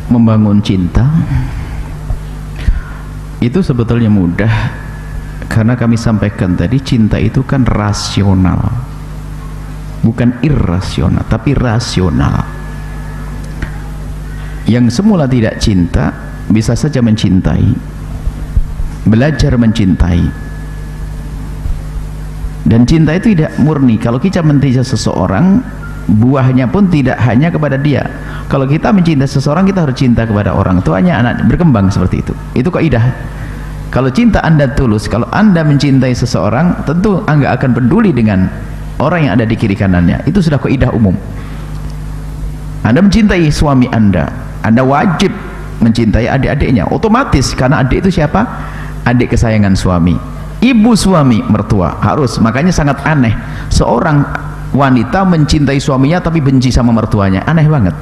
Membangun cinta itu sebetulnya mudah, karena kami sampaikan tadi cinta itu kan rasional, bukan irrasional tapi rasional. Yang semula tidak cinta bisa saja mencintai, belajar mencintai. Dan cinta itu tidak murni. Kalau kita mencintai seseorang, buahnya pun tidak hanya kepada dia. Kalau kita mencintai seseorang, kita harus cinta kepada orang tuanya, anak, berkembang seperti itu. Itu kaidah. Kalau cinta Anda tulus, kalau Anda mencintai seseorang, tentu Anda akan peduli dengan orang yang ada di kiri kanannya. Itu sudah kaidah umum. Anda mencintai suami Anda wajib mencintai adik-adiknya, otomatis, karena adik itu siapa? Adik kesayangan suami. Ibu suami, mertua, harus. Makanya sangat aneh seorang wanita mencintai suaminya tapi benci sama mertuanya, aneh banget.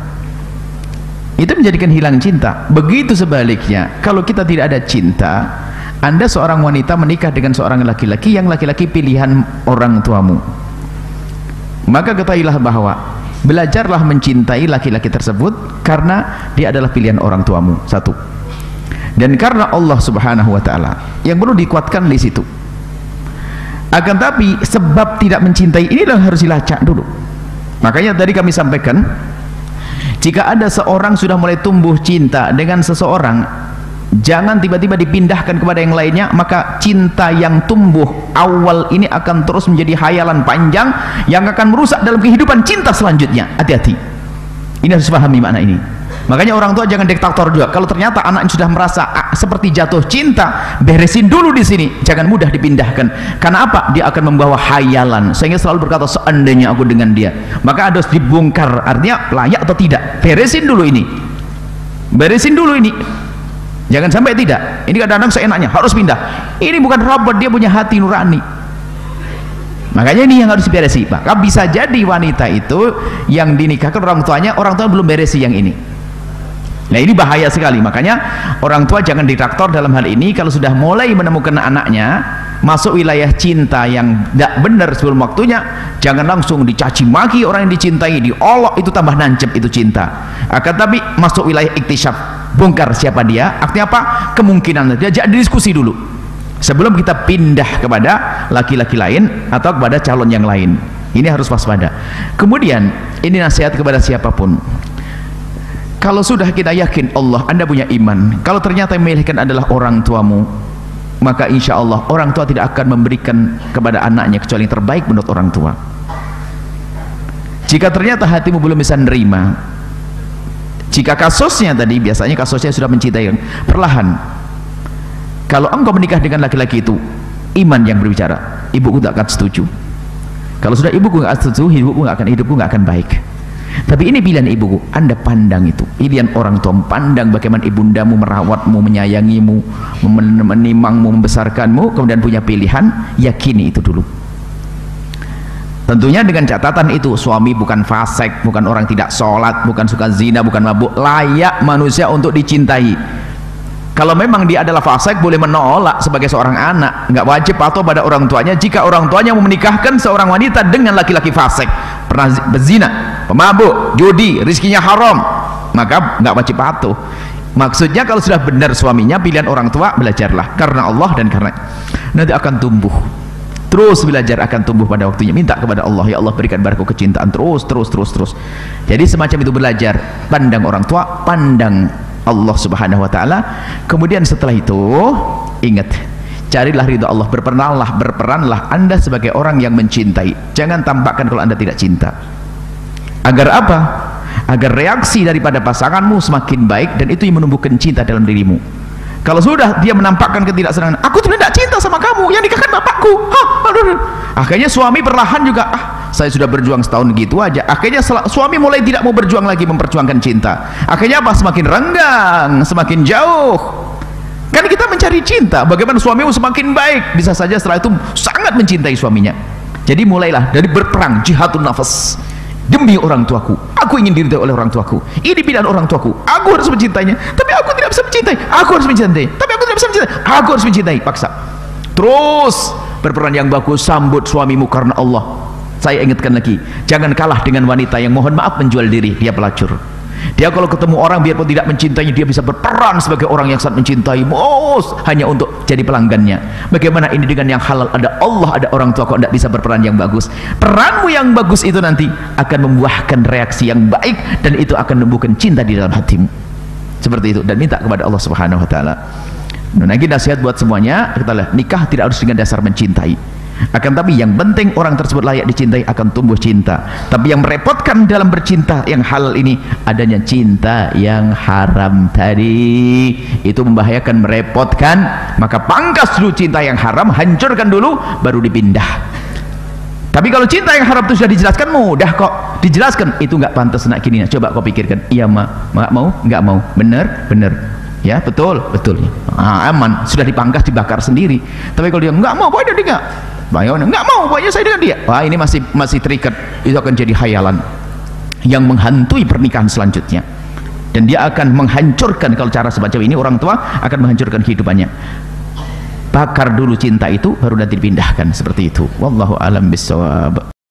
Itu menjadikan hilang cinta. Begitu sebaliknya, kalau kita tidak ada cinta, Anda seorang wanita menikah dengan seorang laki-laki yang laki-laki pilihan orang tuamu, maka ketahuilah bahwa belajarlah mencintai laki-laki tersebut karena dia adalah pilihan orang tuamu, satu. Dan karena Allah Subhanahu wa ta'ala, yang perlu dikuatkan di situ. Akan tapi sebab tidak mencintai inilah harus dilacak dulu. Makanya tadi kami sampaikan, jika ada seorang sudah mulai tumbuh cinta dengan seseorang, jangan tiba-tiba dipindahkan kepada yang lainnya, maka cinta yang tumbuh awal ini akan terus menjadi hayalan panjang yang akan merusak dalam kehidupan cinta selanjutnya. Hati-hati, ini harus pahami makna ini. Makanya orang tua jangan diktator juga. Kalau ternyata anak sudah merasa seperti jatuh cinta, beresin dulu di sini, jangan mudah dipindahkan. Karena apa? Dia akan membawa hayalan, sehingga selalu berkata seandainya aku dengan dia. Maka harus dibongkar, artinya layak atau tidak. Beresin dulu ini, beresin dulu ini, jangan sampai tidak. Ini kadang-kadang seenaknya harus pindah. Ini bukan robot, dia punya hati nurani. Makanya ini yang harus diberesi. Maka bisa jadi wanita itu yang dinikahkan orang tuanya belum beresi yang ini. Nah, ini bahaya sekali. Makanya orang tua jangan ditraktor dalam hal ini. Kalau sudah mulai menemukan anaknya masuk wilayah cinta yang tidak benar sebelum waktunya, jangan langsung dicaci maki orang yang dicintai, diolok, itu tambah nancep itu cinta. Akan tapi masuk wilayah iktisyaf, bongkar siapa dia, artinya apa? Kemungkinan diajak diskusi dulu sebelum kita pindah kepada laki-laki lain atau kepada calon yang lain. Ini harus waspada. Kemudian ini nasihat kepada siapapun. Kalau sudah kita yakin Allah, Anda punya iman, kalau ternyata yang memilihkan adalah orang tuamu, maka insya Allah orang tua tidak akan memberikan kepada anaknya kecuali yang terbaik menurut orang tua. Jika ternyata hatimu belum bisa menerima, jika kasusnya tadi, biasanya kasusnya sudah mencintai, perlahan, kalau engkau menikah dengan laki-laki itu, iman yang berbicara, ibuku tak akan setuju. Kalau sudah ibuku nggak setuju, hidupku nggak akan baik. Tapi ini pilihan ibuku, Anda pandang itu. Pilihan orang tua, pandang bagaimana ibundamu merawatmu, menyayangimu, menimangmu, membesarkanmu, kemudian punya pilihan, yakini itu dulu. Tentunya dengan catatan itu, suami bukan fasik, bukan orang tidak sholat, bukan suka zina, bukan mabuk, layak manusia untuk dicintai. Kalau memang dia adalah fasik, boleh menolak sebagai seorang anak, nggak wajib patuh pada orang tuanya. Jika orang tuanya menikahkan seorang wanita dengan laki-laki fasik, pernah berzina, pemabuk, judi, rizkinya haram, maka nggak wajib patuh. Maksudnya kalau sudah benar suaminya, pilihan orang tua, belajarlah karena Allah dan karena nanti akan tumbuh. Terus belajar akan tumbuh pada waktunya. Minta kepada Allah, ya Allah berikan barakah kecintaan terus. Jadi semacam itu belajar, pandang orang tua, pandang Allah Subhanahu wa ta'ala. Kemudian setelah itu ingat, carilah ridha Allah, berperanlah Anda sebagai orang yang mencintai. Jangan tampakkan kalau Anda tidak cinta. Agar apa? Agar reaksi daripada pasanganmu semakin baik, dan itu yang menumbuhkan cinta dalam dirimu. Kalau sudah dia menampakkan ketidaksenangan, aku tidak cinta sama kamu, yang nikahkan bapakku. Akhirnya suami perlahan juga, saya sudah berjuang setahun gitu aja. Akhirnya suami mulai tidak mau berjuang lagi memperjuangkan cinta. Akhirnya apa? Semakin renggang, semakin jauh. Kan kita mencari cinta, bagaimana suamimu semakin baik, bisa saja setelah itu sangat mencintai suaminya. Jadi mulailah dari berperang, jihadun nafas. Demi orang tuaku, aku ingin diridhai oleh orang tuaku, ini pilihan orang tuaku, aku harus mencintainya, tapi aku tidak bisa mencintai, aku harus mencintai, tapi aku tidak bisa mencintai, aku harus mencintai, paksa. Terus berperan yang bagus, sambut suamimu karena Allah. Saya ingatkan lagi, jangan kalah dengan wanita yang mohon maaf menjual diri, dia pelacur. Dia kalau ketemu orang biarpun tidak mencintainya, dia bisa berperan sebagai orang yang sangat mencintai, hanya untuk jadi pelanggannya. Bagaimana ini dengan yang halal? Ada Allah, ada orang tua, kok tidak bisa berperan yang bagus? Peranmu yang bagus itu nanti akan membuahkan reaksi yang baik, dan itu akan menumbuhkan cinta di dalam hatimu. Seperti itu. Dan minta kepada Allah Subhanahu wa taala. Nah, kita nasihat buat semuanya, kita lihat, nikah tidak harus dengan dasar mencintai. Akan tapi yang penting orang tersebut layak dicintai, akan tumbuh cinta. Tapi yang merepotkan dalam bercinta yang halal ini adanya cinta yang haram tadi. Itu membahayakan, merepotkan. Maka pangkas dulu cinta yang haram, hancurkan dulu, baru dipindah. Tapi kalau cinta yang haram itu sudah dijelaskan, mudah kok dijelaskan. Itu nggak pantas nak gini. Coba kau pikirkan. Iya nggak mau, nggak mau. Bener, bener. Ya betul, betul. Aman. Sudah dipangkas, dibakar sendiri. Tapi kalau dia nggak mau, pokoknya dia nggak mau, pokoknya saya dengan dia. Wah, ini masih terikat. Itu akan jadi khayalan yang menghantui pernikahan selanjutnya. Dan dia akan menghancurkan, kalau cara semacam ini orang tua akan menghancurkan kehidupannya. Bakar dulu cinta itu, baru nanti dipindahkan, seperti itu. Wallahu a'lam bishawab.